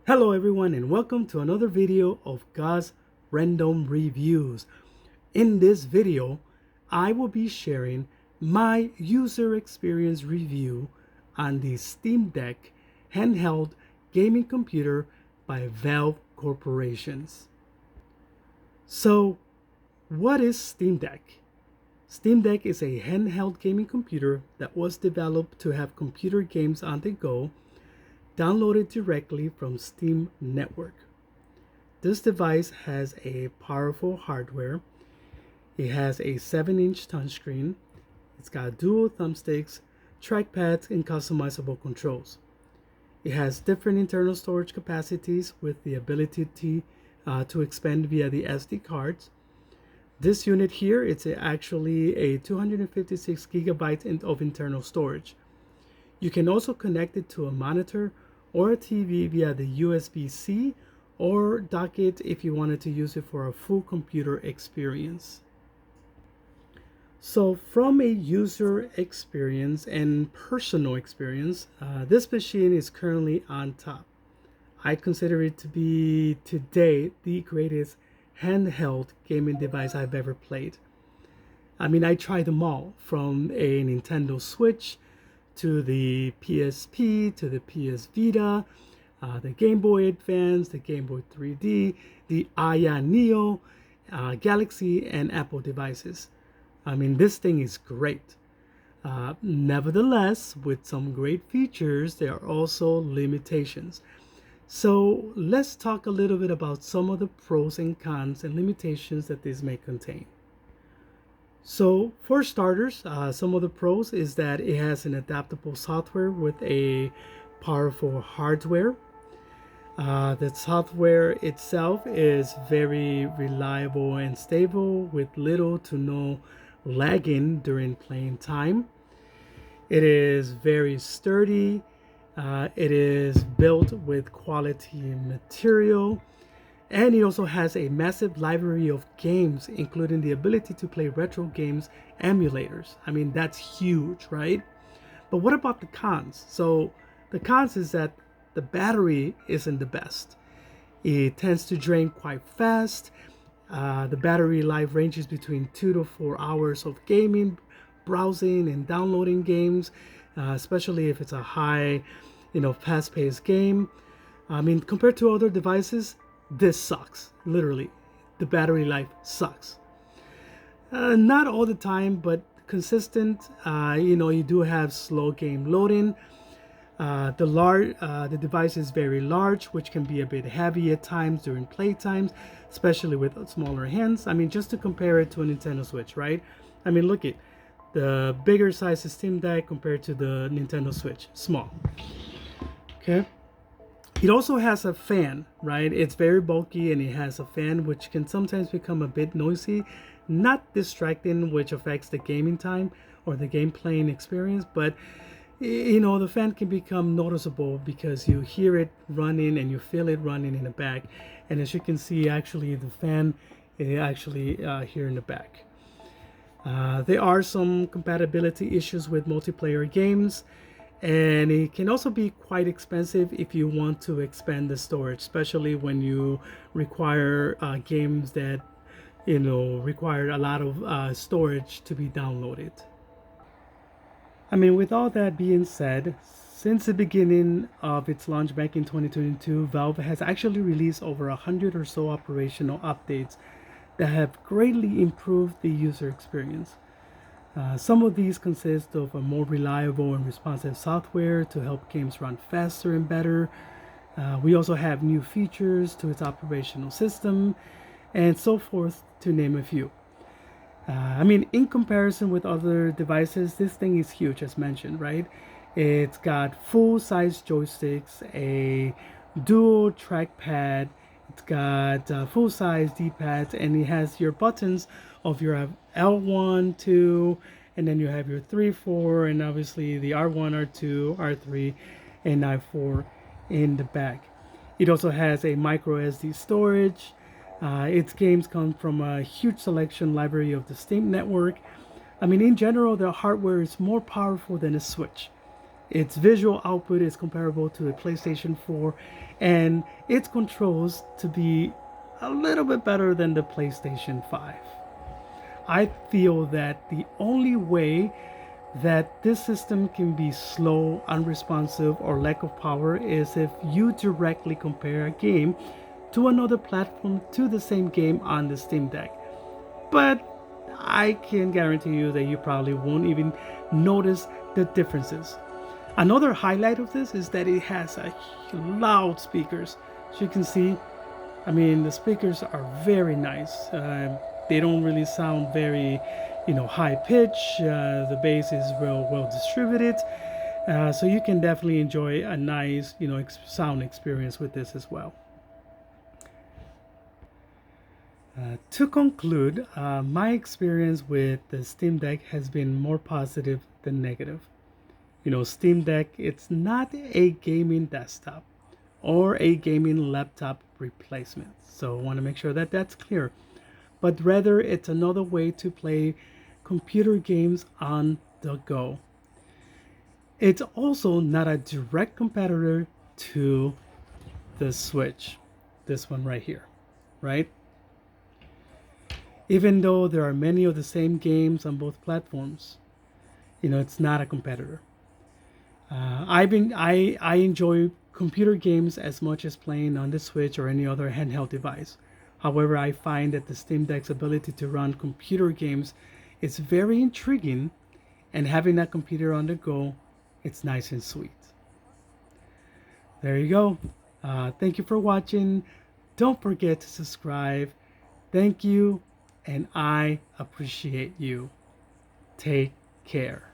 Hello everyone and welcome to another video of God's Random Reviews. In this video, I will be sharing my user experience review on the Steam Deck handheld gaming computer by Valve Corporations. So, what is Steam Deck? Steam Deck is a handheld gaming computer that was developed to have computer games on the go downloaded directly from Steam Network. This device has a powerful hardware. It has a 7-inch touchscreen. It's got dual thumbsticks, trackpads, and customizable controls. It has different internal storage capacities with the ability to expand via the SD cards. This unit here, it's actually a 256 gigabytes of internal storage. You can also connect it to a monitor or a TV via the USB-C or dock it if you wanted to use it for a full computer experience. So from a user experience and personal experience, this machine is currently on top. I consider it to be today the greatest handheld gaming device I've ever played. I mean, I tried them all, from a Nintendo Switch to the PSP, to the psvita, the Gameboy Advance, the Gameboy 3D, the Aya Neo, Galaxy, and Apple devices. I mean, this thing is great. Nevertheless, with some great features, there are also limitations. So let's talk a little bit about some of the pros and cons and limitations that this may contain. So for starters, some of the pros is that it has an adaptable software with a powerful hardware. The software itself is very reliable and stable with little to no lagging during playing time. It is very sturdy. It is built with quality material. And it also has a massive library of games, including the ability to play retro games emulators. I mean, that's huge, right? But what about the cons? So the cons is that the battery isn't the best. It tends to drain quite fast. The battery life ranges between 2 to 4 hours of gaming, browsing, and downloading games, especially if it's a high, fast-paced game. I mean, compared to other devices, this sucks. Literally, the battery life sucks. Not all the time, but consistent. You do have slow game loading. The device is very large, which can be a bit heavy at times during play times, especially with smaller hands. I mean, just to compare it to a Nintendo Switch, right? I mean, look at the bigger size of Steam Deck compared to the Nintendo Switch, small. Okay. It also has a fan, right? It's very bulky and it has a fan which can sometimes become a bit noisy, not distracting, which affects the gaming time or the game playing experience, but the fan can become noticeable because you hear it running and you feel it running in the back. And as you can see, actually the fan is actually here in the back. There are some compatibility issues with multiplayer games, and it can also be quite expensive if you want to expand the storage, especially when you require games that require a lot of storage to be downloaded. I mean, with all that being said, since the beginning of its launch back in 2022, Valve has actually released over 100 or so operational updates that have greatly improved the user experience. Some of these consist of a more reliable and responsive software to help games run faster and better. We also have new features to its operational system, and so forth, to name a few. I mean, in comparison with other devices, this thing is huge, as mentioned, right? It's got full-size joysticks, a dual trackpad, it's got full-size D-pads, and it has your buttons of your L1, 2, and then you have your 3, 4, and obviously the R1, R2, R3, and I4 in the back. It also has a micro SD storage. Its games come from a huge selection library of the Steam Network. I mean, in general, the hardware is more powerful than a Switch. Its visual output is comparable to the PlayStation 4, and its controls to be a little bit better than the PlayStation 5. I feel that the only way that this system can be slow, unresponsive, or lack of power is if you directly compare a game to another platform to the same game on the Steam Deck. But I can guarantee you that you probably won't even notice the differences. Another highlight of this is that it has a loud speakers. As you can see, I mean, the speakers are very nice. They don't really sound very, high pitch. The bass is well distributed. So you can definitely enjoy a nice, sound experience with this as well. To conclude, my experience with the Steam Deck has been more positive than negative. Steam Deck, it's not a gaming desktop or a gaming laptop replacement. So I want to make sure that that's clear. But rather, it's another way to play computer games on the go. It's also not a direct competitor to the Switch, this one right here, right? Even though there are many of the same games on both platforms, it's not a competitor. I enjoy computer games as much as playing on the Switch or any other handheld device. However, I find that the Steam Deck's ability to run computer games is very intriguing, and having that computer on the go, it's nice and sweet. There you go. Thank you for watching. Don't forget to subscribe. Thank you, and I appreciate you. Take care.